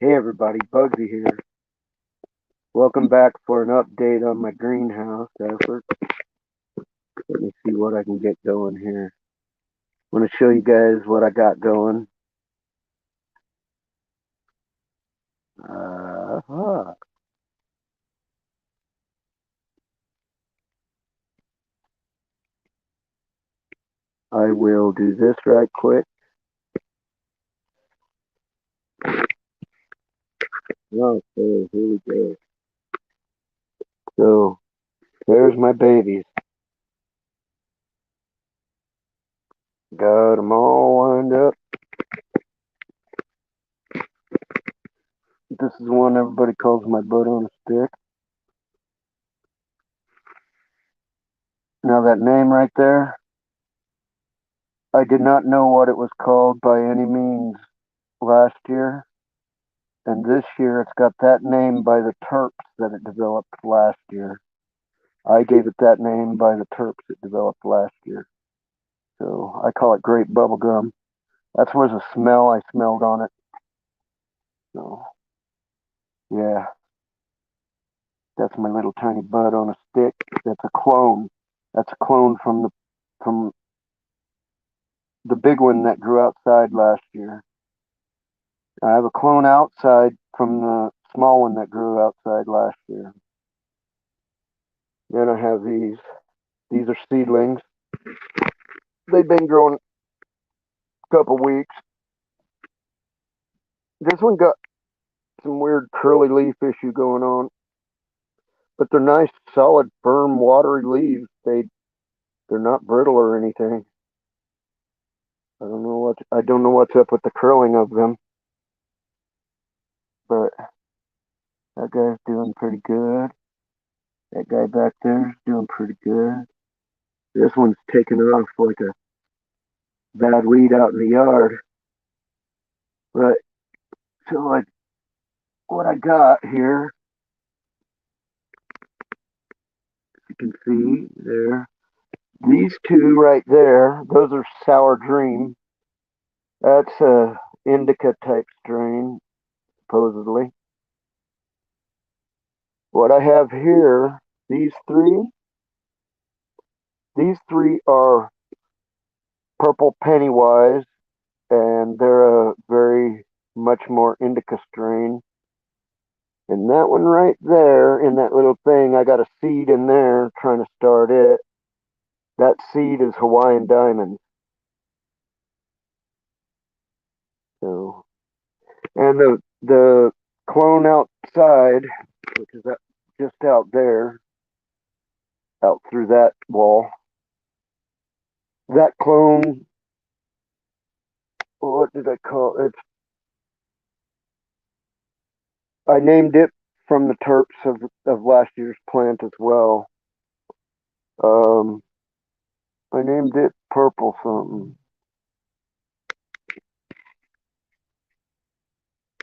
Hey everybody, Bugsy here. Welcome back for an update on my greenhouse effort. Let me see what I can get going here. I'm going to show you guys what I got going. Uh, I will do this right quick. Okay, here we go. So, there's my babies. Got them all lined up. This is one everybody calls my butt on a stick. Now that name right there, I did not know what it was called by any means last year. And this year it's got that name by the terps that it developed last year. I gave it that name by the terps it developed last year. So I call it grape bubblegum. That's was a smell I smelled on it. So yeah, that's my little tiny bud on a stick. That's a clone. That's a clone from the big one that grew outside last year. I have a clone outside from the small one that grew outside last year. Then I have these. These are seedlings. They've been growing a couple weeks. This one got some weird curly leaf issue going on, but they're nice, solid, firm, watery leaves. They're not brittle or anything. I don't know what's up with the curling of them, but that guy's doing pretty good. That guy back there's doing pretty good. This one's taking off like a bad weed out in the yard. But so like what I got here, you can see there. These two right there, those are Sour Dream. That's a indica type strain, supposedly. What I have here, these three, these three are purple Pennywise, and they're a very much more indica strain. And that one right there in that little thing, I got a seed in there trying to start it. That seed is Hawaiian Diamond. So, and the clone outside, which is just out there, out through that wall. That clone, what did I call it? I named it from the terps of last year's plant as well. Um, I named it purple something.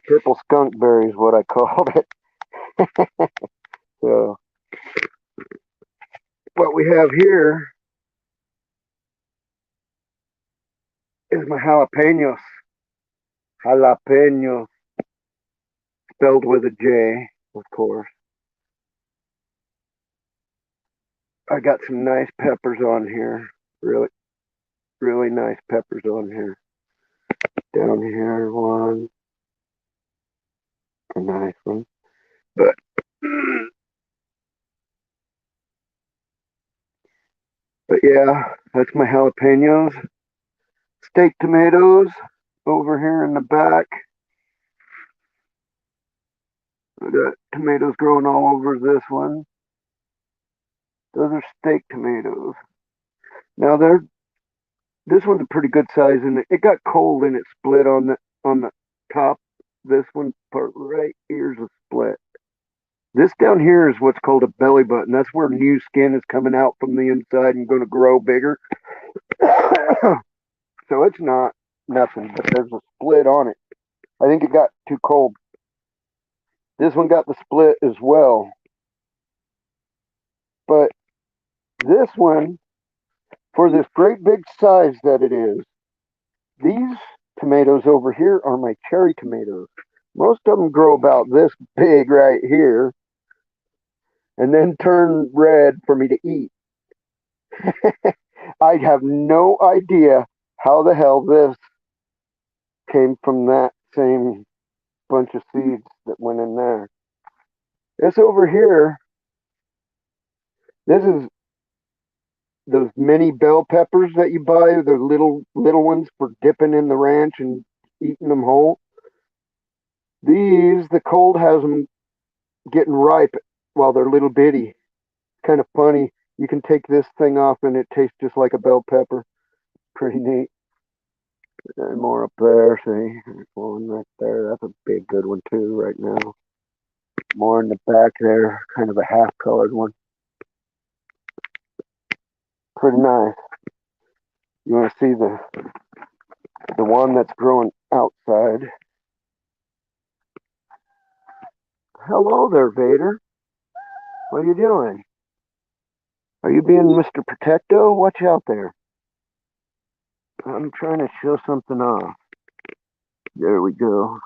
Purple skunk berry is what I called it. So what we have here is my jalapenos. Jalapeno, spelled with a J, of course. I got some nice peppers on here. Really, really nice peppers on here. Down here, one, a nice one. But but yeah, that's my jalapenos. Steak tomatoes over here in the back. I got tomatoes growing all over this one. Those are steak tomatoes. Now they're this one's a pretty good size, and it got cold and it split on the top. This one part right here is a split. This down here is what's called a belly button. That's where new skin is coming out from the inside and going to grow bigger. So it's not nothing, but there's a split on it. I think it got too cold. This one got the split as well. But this one, for this great big size that it is, these tomatoes over here are my cherry tomatoes. Most of them grow about this big right here and then turn red for me to eat. I have no idea how the hell this came from that same bunch of seeds that went in there. This over here, this is those mini bell peppers that you buy, the little ones for dipping in the ranch and eating them whole. These, the cold has them getting ripe while they're little bitty. It's kind of funny. You can take this thing off and it tastes just like a bell pepper. Pretty neat. And more up there, see, there's one right there. That's a big good one too right now. More in the back there, kind of a half-colored one. Pretty nice. You want to see the one that's growing outside. Hello there, Vader. What are you doing? Are you being Mr. Protecto? Watch out there. I'm trying to show something off. There we go.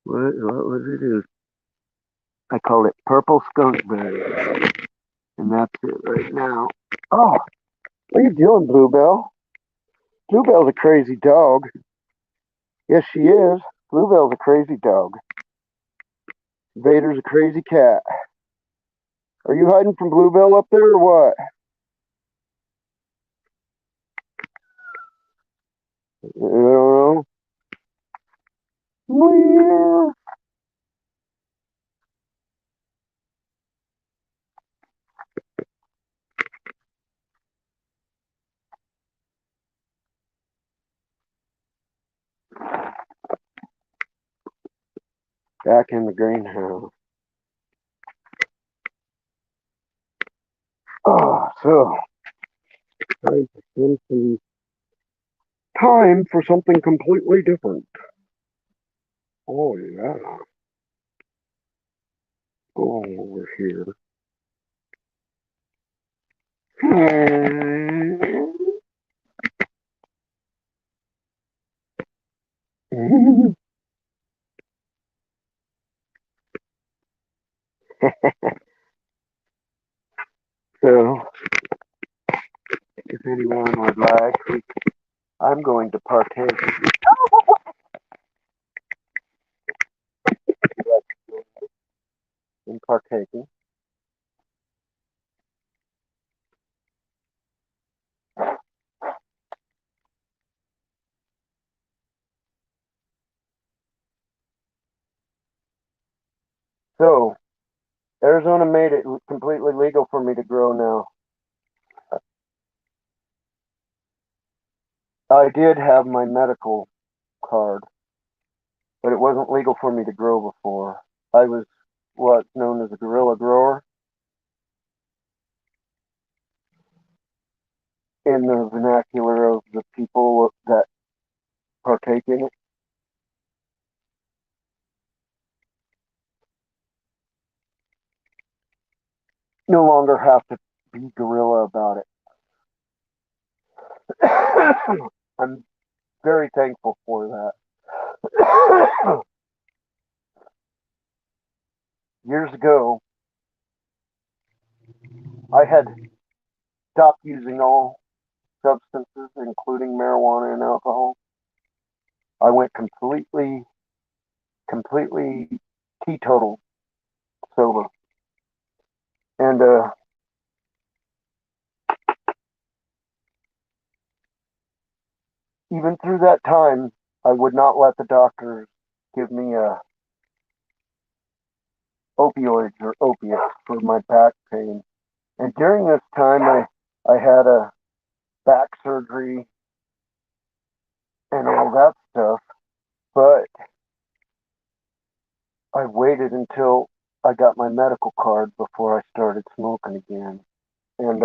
What was it? I call it purple skunkberry. And that's it right now. Oh, what are you doing, Bluebell? Bluebell's a crazy dog. Yes, she is. Bluebell's a crazy dog. Vader's a crazy cat. Are you hiding from Bluebell up there or what? I don't know. Back in the greenhouse. Oh, so time for something completely different. Oh yeah. Go over here. So, if anyone would like, I'm going to partake in partaking. So, Arizona made it completely legal for me to grow now. I did have my medical card, but it wasn't legal for me to grow before. I was what's known as a guerrilla grower in the vernacular of the people that partake in it. No longer have to be guerrilla about it. I'm very thankful for that. Years ago, I had stopped using all substances, including marijuana and alcohol. I went completely teetotal sober. And even through that time, I would not let the doctors give me opioids or opiates for my back pain. And during this time, I had a back surgery and all that stuff. But I waited until I got my medical card before I started smoking again. And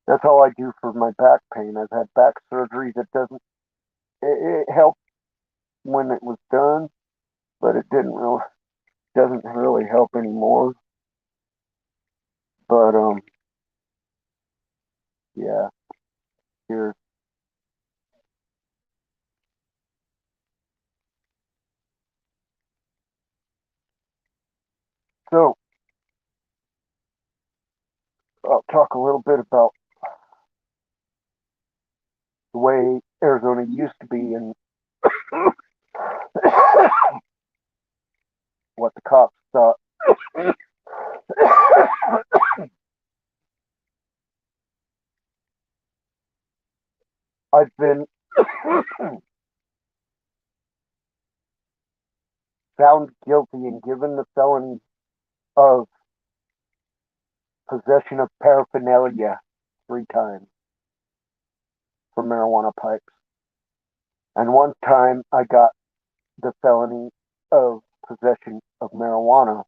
that's all I do for my back pain. I've had back surgery that it helped when it was done, but it doesn't really help anymore. But yeah, here. So I'll talk a little bit about the way Arizona used to be and what the cops thought. I've been found guilty and given the felony of possession of paraphernalia 3 times for marijuana pipes. And one time I got the felony of possession of marijuana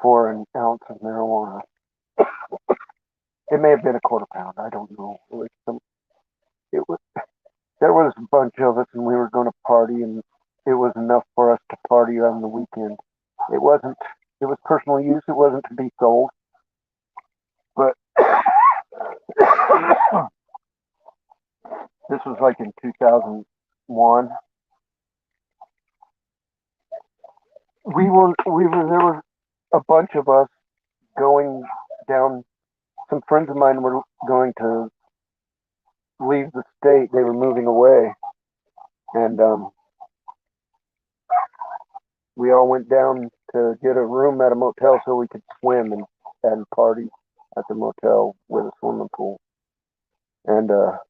for an ounce of marijuana. It may have been a quarter pound. I don't know. It was. There was a bunch of us, and we were going to party, and it was enough for us to party on the weekend. It wasn't. It was personal use. It wasn't to be sold. But this was like in 2001. There was a bunch of us going down. Some friends of mine were going to leave the state. They were moving away, and we all went down to get a room at a motel so we could swim and party at the motel with a swimming pool. And on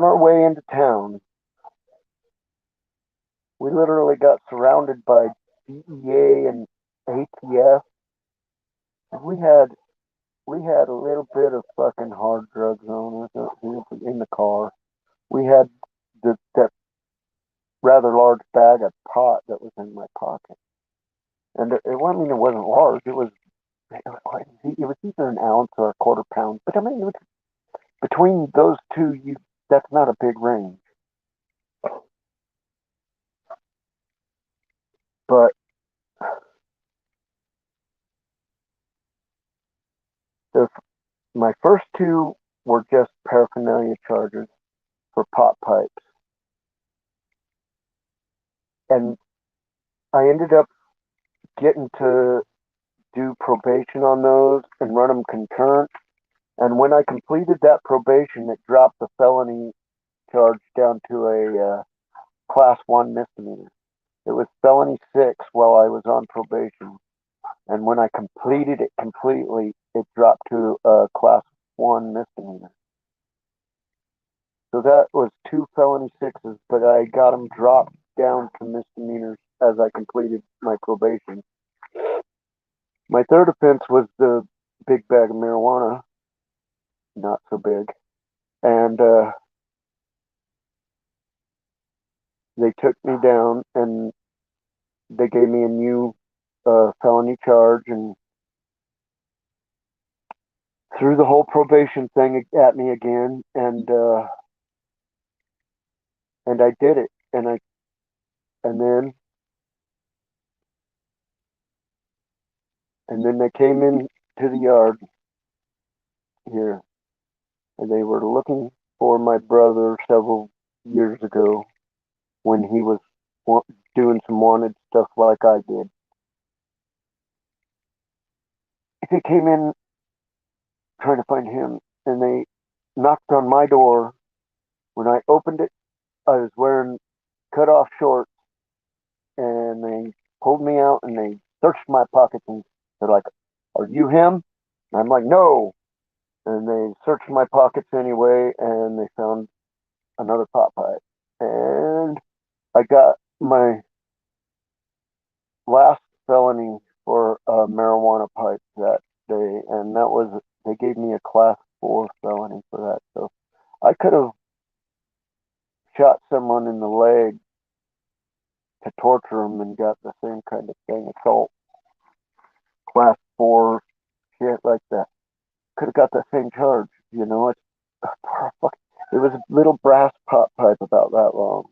our way into town, we literally got surrounded by DEA and ATF. And we had a little bit of fucking hard drugs on us in the car. We had that rather large bag of pot that was in my pocket. And it wasn't large. It was either an ounce or a quarter pound. But I mean, between those two, that's not a big range. But my first two were just paraphernalia charges for pot pipes. And I ended up getting to do probation on those and run them concurrent. And when I completed that probation, it dropped the felony charge down to a class 1 misdemeanor. It was felony 6 while I was on probation. And when I completed it completely, it dropped to a class 1 misdemeanor. So that was 2 felony 6s, but I got them dropped down to misdemeanors as I completed my probation. My third offense was the big bag of marijuana. Not so big. And they took me down and they gave me a new felony charge and threw the whole probation thing at me again. And I did it. And then they came in to the yard here, and they were looking for my brother several years ago when he was doing some wanted stuff like I did. They came in trying to find him, and they knocked on my door. When I opened it, I was wearing cut-off shorts, and they pulled me out and they searched my pockets and they're like, "Are you him?" And I'm like, "No." And they searched my pockets anyway, and they found another pot pipe. And I got my last felony for a marijuana pipe that day, and they gave me a class 4 felony for that. So I could have shot someone in the leg to torture them and got the same kind of thing, assault, class 4, shit like that. Could have got the same charge, you know. It was a little brass pot pipe about that long.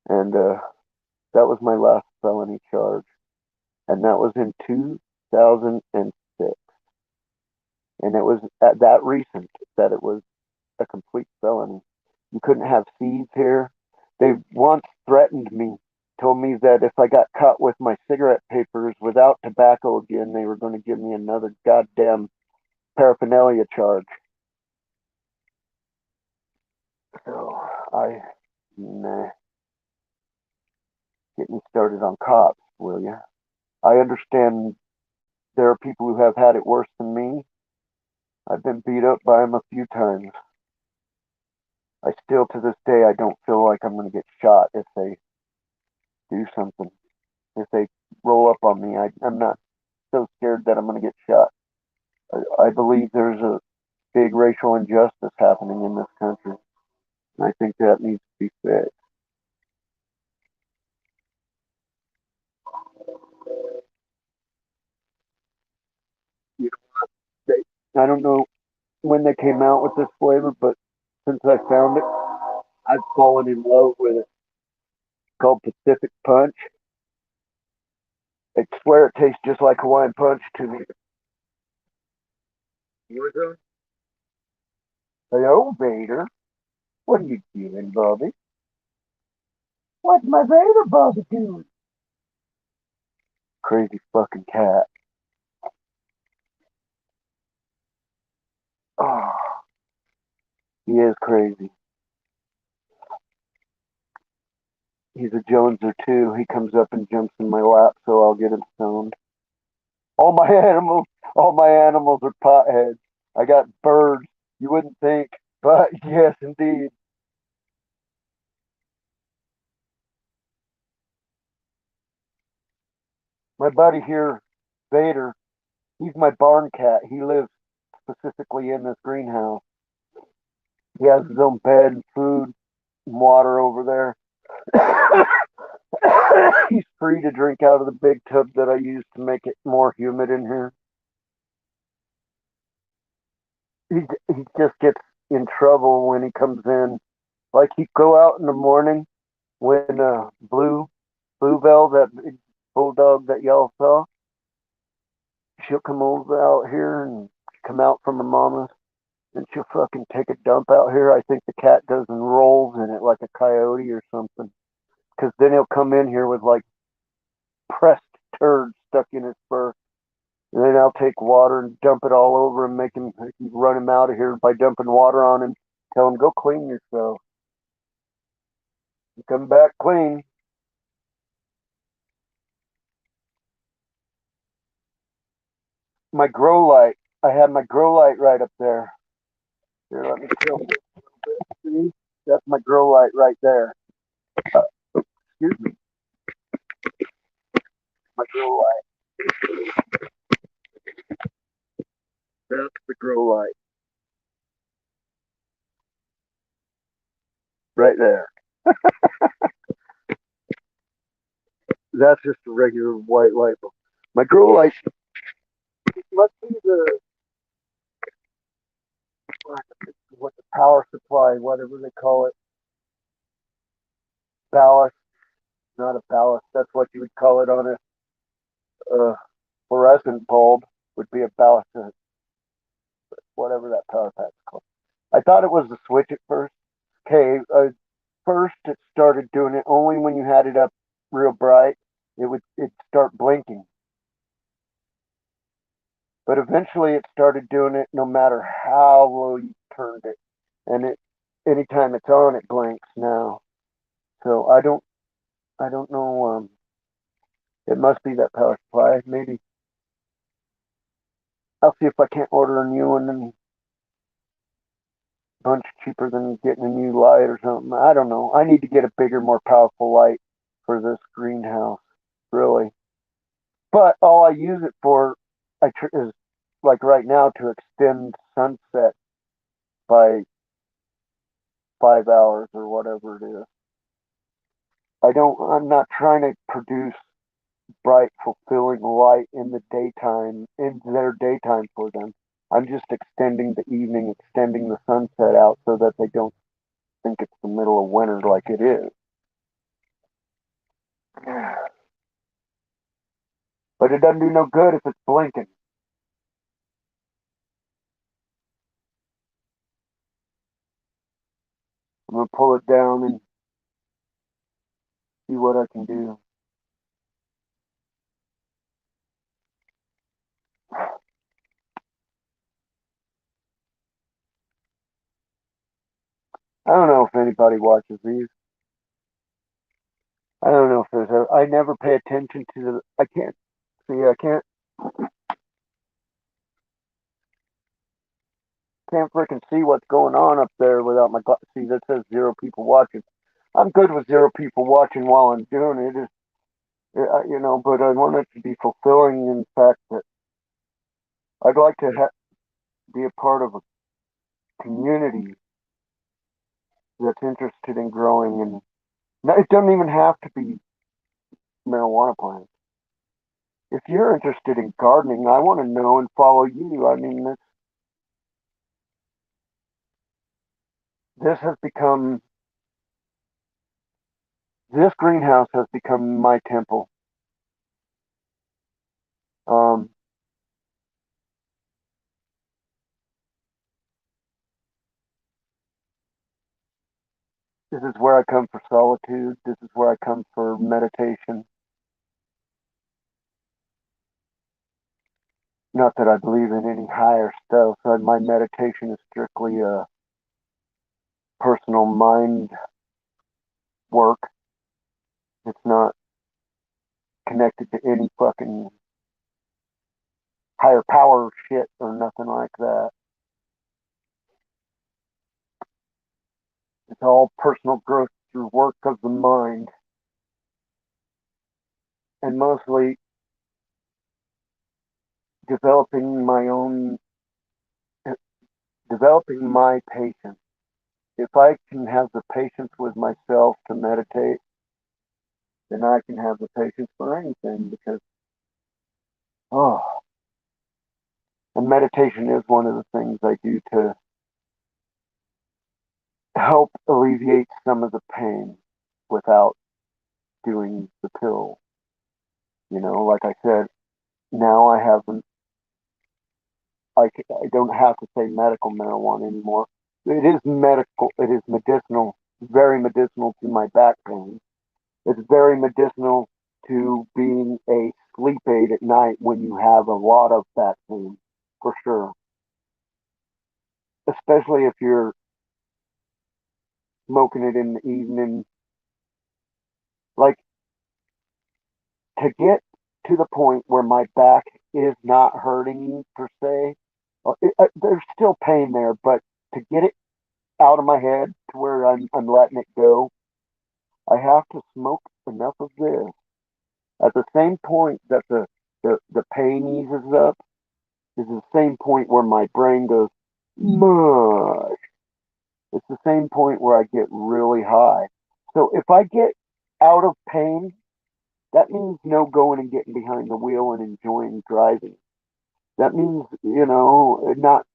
And that was my last felony charge. And that was in 2006. And it was at that recent that it was a complete felony. You couldn't have seeds here. They once threatened me told me that if I got caught with my cigarette papers without tobacco again, they were going to give me another goddamn paraphernalia charge. So nah, get me started on cops, will you? I understand there are people who have had it worse than me. I've been beat up by them a few times. I still, to this day, I don't feel like I'm going to get shot if they do something. If they roll up on me, I'm not so scared that I'm going to get shot. I believe there's a big racial injustice happening in this country. And I think that needs to be fixed. You know, I don't know when they came out with this flavor, but since I found it, I've fallen in love with it. It's called Pacific Punch. I swear it tastes just like Hawaiian Punch to me. Warzone? Hello, Vader. What are you doing, Bobby? What's my Vader Bobby doing? Crazy fucking cat. Oh, he is crazy. He's a Joneser too. He comes up and jumps in my lap, so I'll get him stoned. All my animals, all my animals are potheads. I got birds. You wouldn't think, but yes, indeed. My buddy here, Vader, he's my barn cat. He lives specifically in this greenhouse. He has his own bed and food and water over there. He's free to drink out of the big tub that I use to make it more humid in here. He, he just gets in trouble when he comes in. Like he'd go out in the morning when Bluebell, that big bulldog that y'all saw, she'll come over out here and come out from her mama's and she'll fucking take a dump out here. I think the cat does and rolls in it like a coyote or something. Because then he'll come in here with like pressed turds stuck in his fur. And then I'll take water and dump it all over him, make him run him out of here by dumping water on him. Tell him, go clean yourself. You come back clean. My grow light. I have my grow light right up there. Here, let me show you. See? That's my grow light right there. Uh, excuse me. My grow light. That's the grow light. Right there. That's just a regular white light bulb. My grow light must be the what the power supply, whatever they call it. Ballast, not a ballast. That's what you would call it on a fluorescent bulb. Would be a ballast, whatever that power pack's called. I thought it was the switch at first. Okay, first it started doing it only when you had it up real bright. It start blinking, but eventually it started doing it no matter how low you turned it, and it anytime it's on it blinks now. So I don't know. It must be that power supply. Maybe I'll see if I can't order a new one and bunch cheaper than getting a new light or something. I don't know. I need to get a bigger, more powerful light for this greenhouse, really. But all I use it for is like right now to extend sunset by 5 hours or whatever it is. I'm not trying to produce bright, fulfilling light in the daytime, in their daytime for them. I'm just extending the evening, extending the sunset out so that they don't think it's the middle of winter like it is. But it doesn't do no good if it's blinking. I'm gonna pull it down and see what I can do. I don't know if anybody watches these. I don't know if there's a. I never pay attention to the. I can't see. I can't freaking see what's going on up there without my glasses. See, that says 0 people watching. I'm good with 0 people watching while I'm doing it. But I want it to be fulfilling in the fact that I'd like to be a part of a community that's interested in growing, and it doesn't even have to be marijuana plants. If you're interested in gardening, I want to know and follow you. I mean, this has become this greenhouse has become my temple. Um, this is where I come for solitude. This is where I come for meditation. Not that I believe in any higher stuff. My meditation is strictly a personal mind work. It's not connected to any fucking higher power shit or nothing like that. It's all personal growth through work of the mind, and mostly developing my own, developing my patience. If I can have the patience with myself to meditate, then I can have the patience for anything because, oh, and meditation is one of the things I do to help alleviate some of the pain without doing the pill. Like I said, now I don't have to say medical marijuana anymore. It is medical, it is medicinal, very medicinal to my back pain. It's very medicinal to being a sleep aid at night when you have a lot of back pain, for sure. Especially if you're smoking it in the evening. Like, to get to the point where my back is not hurting per se, there's still pain there, but to get it out of my head to where I'm letting it go, I have to smoke enough of this. At the same point that the pain eases up is the same point where my brain goes, mush. It's the same point where I get really high. So if I get out of pain, that means no going and getting behind the wheel and enjoying driving. That means, not,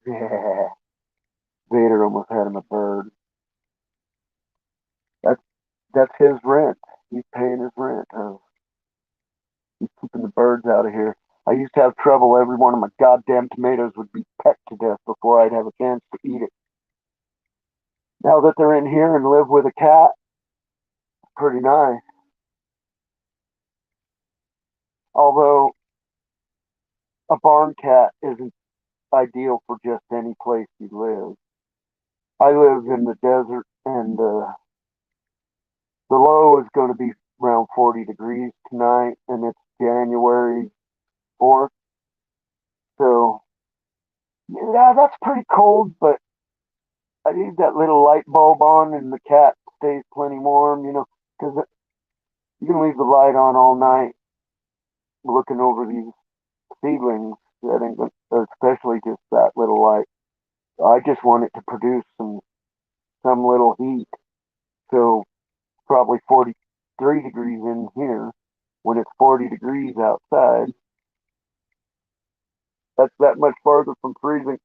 yeah, Vader almost had him a bird. That's, that's his rent. He's paying his rent. He's keeping the birds out of here. I used to have trouble. Every one of my goddamn tomatoes would be pecked to death before I'd have a chance to eat it. Now that they're in here and live with a cat, pretty nice. Although a barn cat isn't ideal for just any place you live. I live in the desert, and the low is going to be around 40 degrees tonight, and it's January 4th. So, yeah, that's pretty cold, but I leave that little light bulb on, and the cat stays plenty warm, because you can leave the light on all night looking over these seedlings. That ain't especially just that little light. I just want it to produce some little heat. So probably 43 degrees in here. When it's 40 degrees outside, that's that much farther from freezing.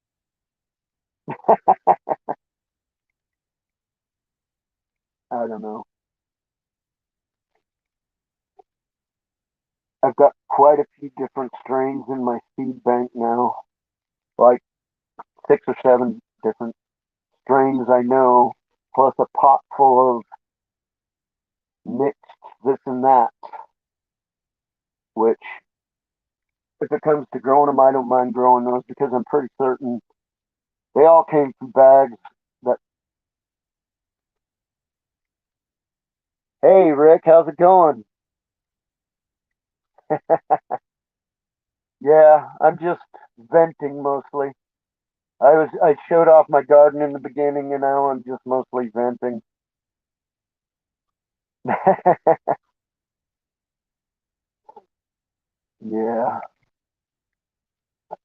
I don't know. I've got quite a few different strains in my seed bank now, like 6 or 7 different strains I know. plus a pot full of mixed this and that, which if it comes to growing them, I don't mind growing those because I'm pretty certain they all came from bags that. Hey, Rick, how's it going? Yeah, I'm just venting mostly. I showed off my garden in the beginning, and now I'm just mostly venting. Yeah,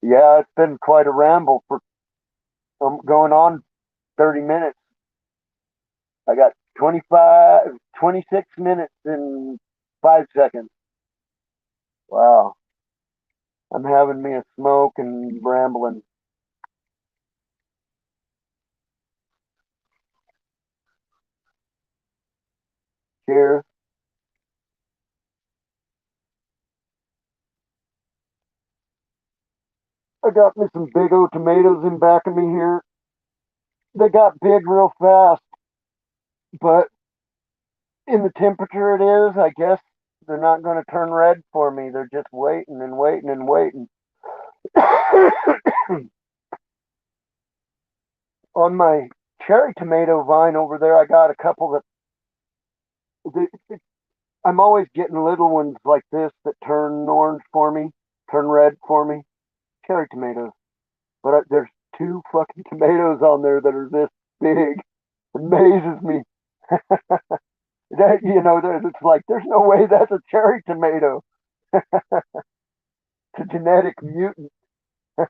yeah, it's been quite a ramble for going on 30 minutes. I got 25, 26 minutes and 5 seconds. Wow, I'm having me a smoke and rambling. Cheers. I got me some big O tomatoes in back of me here. They got big real fast, but in the temperature it is, I guess they're not going to turn red for me. They're just waiting and waiting and waiting. On my cherry tomato vine over there, I got a couple that I'm always getting little ones like this that turn orange for me, turn red for me. Cherry tomatoes. But there's two fucking tomatoes on there that are this big. It amazes me. That it's like there's no way that's a cherry tomato. It's a genetic mutant. But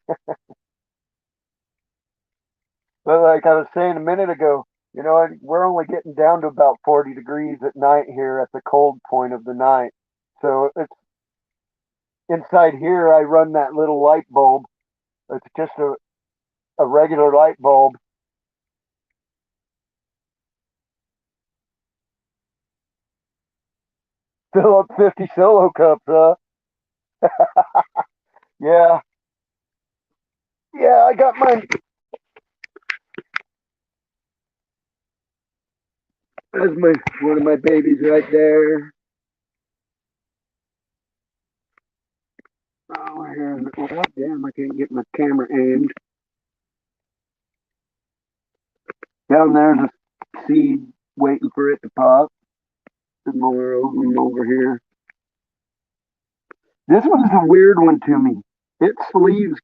like I was saying a minute ago, we're only getting down to about 40 degrees at night here at the cold point of the night. So it's inside here. I run that little light bulb. It's just a regular light bulb. Fill up 50 solo cups, huh? Yeah, yeah. I got mine. That's my one of my babies right there. Oh, here. Oh, damn! I can't get my camera aimed. Down there's a seed waiting for it to pop. Some more of them over here. This one's a weird one to me. Its leaves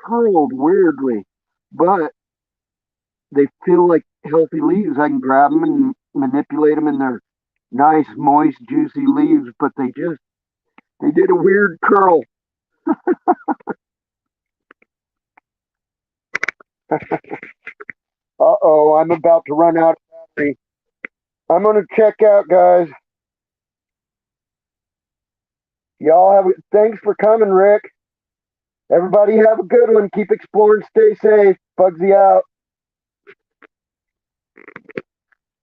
curled weirdly, but they feel like healthy leaves. I can grab them and manipulate them, and they're nice, moist, juicy leaves. But they did a weird curl. Uh-oh, I'm about to run out of battery. I'm gonna check out, guys. Y'all have thanks for coming, Rick. Everybody have a good one. Keep exploring. Stay safe. Bugsy out.